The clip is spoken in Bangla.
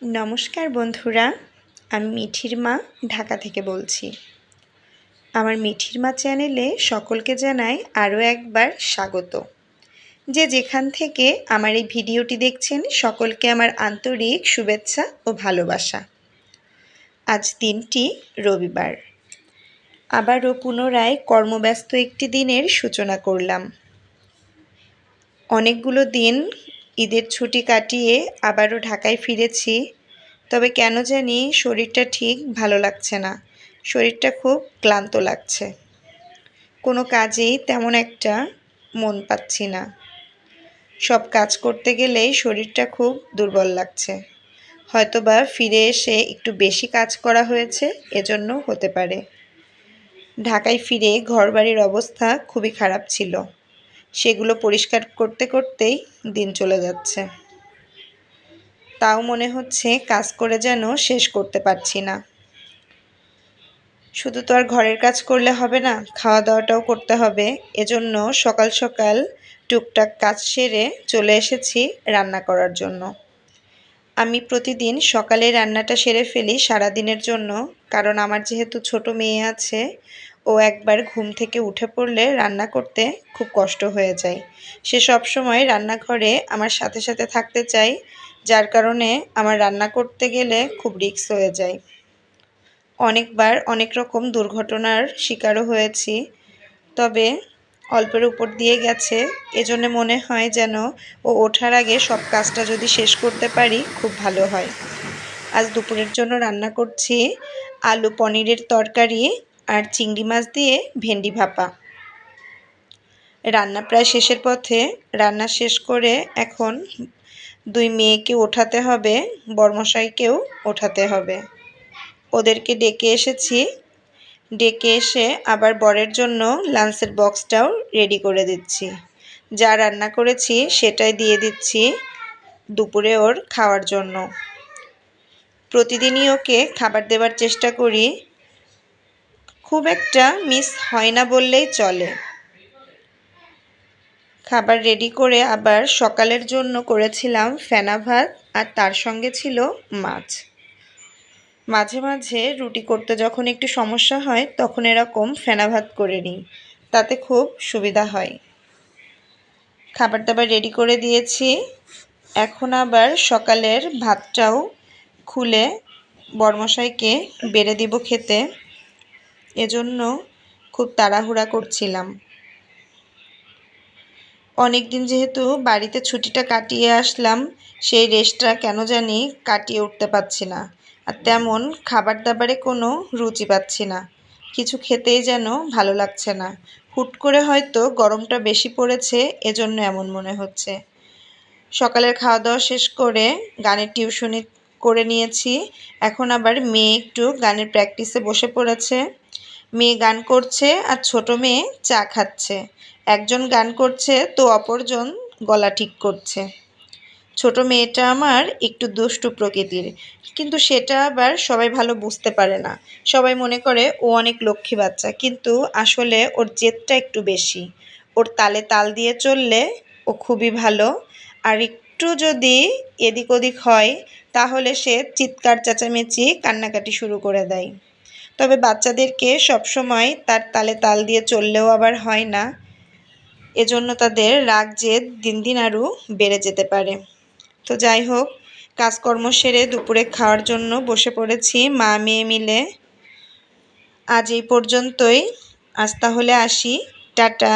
নমস্কার বন্ধুরা, আমি মিঠির মা ঢাকা থেকে বলছি। আমার মিঠির মা চ্যানেলে সকলকে জানাই আরও একবার স্বাগত। যে যেখান থেকে আমার এই ভিডিওটি দেখছেন সকলকে আমার আন্তরিক শুভেচ্ছা ও ভালোবাসা। আজ দিনটি রবিবার, আবারও পুনরায় কর্মব্যস্ত একটি দিনের সূচনা করলাম। অনেকগুলো দিন ঈদের ছুটি কাটিয়ে আবারও ঢাকায় ফিরেছি, তবে কেন জানি শরীরটা ঠিক ভালো লাগছে না। শরীরটা খুব ক্লান্ত লাগছে, কোনো কাজেই তেমন একটা মন পাচ্ছি না। সব কাজ করতে গেলেই শরীরটা খুব দুর্বল লাগছে। হয়তোবা ফিরে এসে একটু বেশি কাজ করা হয়েছে, এজন্য হতে পারে। ঢাকায় ফিরে ঘরবাড়ির অবস্থা খুবই খারাপ ছিল, সেগুলো পরিষ্কার করতে করতেই দিন চলে যাচ্ছে। তাও মনে হচ্ছে কাজ করে যেন শেষ করতে পারছি না। শুধু তো আর ঘরের কাজ করলে হবে না, খাওয়া দাওয়াটাও করতে হবে। এজন্য সকাল সকাল টুকটাক কাজ সেরে চলে এসেছি রান্না করার জন্য। আমি প্রতিদিন সকালে রান্নাটা সেরে ফেলি সারাদিনের জন্য, কারণ আমার যেহেতু ছোট মেয়ে আছে, ও একবার ঘুম থেকে উঠে পড়লে রান্না করতে খুব কষ্ট হয়ে যায়। সে সব সময় রান্নাঘরে আমার সাথে সাথে থাকতে চায়, যার কারণে আমার রান্না করতে গেলে খুব রিস্ক হয়ে যায়। অনেকবার অনেক রকম দুর্ঘটনার শিকারও হয়েছি, তবে অল্পের উপর দিয়ে গেছে। এজন্য মনে হয় যেন ও ওঠার আগে সব কাজটা যদি শেষ করতে পারি খুব ভালো হয়। আজ দুপুরের জন্য রান্না করছি আলু পনিরের তরকারি আর চিংড়ি মাছ দিয়ে ভেন্ডি ভাপা। রান্না প্রায় শেষের পথে। রান্না শেষ করে এখন দুই মেয়েকে ওঠাতে হবে, বরমশাইকেও ওঠাতে হবে। ওদেরকে ডেকে এসেছি, ডেকে এসে আবার বরের জন্য লাঞ্চের বক্সটাও রেডি করে দিচ্ছি। যা রান্না করেছি সেটাই দিয়ে দিচ্ছি দুপুরে ওর খাওয়ার জন্য। প্রতিদিনই ওকে খাবার দেওয়ার চেষ্টা করি, খুব একটা মিস হয় না বললেই চলে। খাবার রেডি করে আবার সকালের জন্য করেছিলাম ফেনা ভাত, আর তার সঙ্গে ছিল মাছ। মাঝে মাঝে রুটি করতে যখন একটু সমস্যা হয় তখন এরকম ফেনা ভাত করে নিই, তাতে খুব সুবিধা হয়। খাবার দাবার রেডি করে দিয়েছি, এখন আবার সকালের ভাতটাও খুলে বরমশাইকে বেড়ে দিব খেতে, এজন্য খুব তাড়াহুড়া করছিলাম। অনেক দিন যেহেতু বাড়িতে ছুটিটা কাটিয়ে আসলাম, সেই রেস্টটা কেন জানি কাটিয়ে উঠতে পারছি না, আর তেমন খাবার দাবারে কোনো রুচি পাচ্ছি না। কিছু খেতেই যেন ভালো লাগছে না। হুট করে হয়তো গরমটা বেশি পড়েছে, এজন্য এমন মনে হচ্ছে। সকালের খাওয়া দাওয়া শেষ করে গানের টিউশনি করে নিয়েছি। এখন আবার মেয়ে একটু গানের প্র্যাকটিসে বসে পড়েছে। মেয়ে গান করছে আর ছোট মেয়ে চা খাচ্ছে। একজন গান করছে তো অপরজন গলা ঠিক করছে। ছোট মেয়েটা আমার একটু দুষ্টু প্রকৃতির, কিন্তু সেটা আবার সবাই ভালো বুঝতে পারে না। সবাই মনে করে ও অনেক লক্ষ্মী বাচ্চা, কিন্তু আসলে ওর জেদটা একটু বেশি। ওর তালে তাল দিয়ে চললে ও খুবই ভালো, আর একটু যদি এদিক ওদিক হয় তাহলে সে চিৎকার চেঁচামেচি কান্নাকাটি শুরু করে দেয়। তবে বাচ্চাদেরকে সবসময় তার তালে তাল দিয়ে চললেও আবার হয় না, এজন্য তাদের রাগ জেদ দিন দিন আরও বেড়ে যেতে পারে। তো যাই হোক, কাজকর্ম সেরে দুপুরে খাওয়ার জন্য বসে পড়েছি মা মেয়ে মিলে। আজ এই পর্যন্তই। আজ তাহলে আসি, টাটা।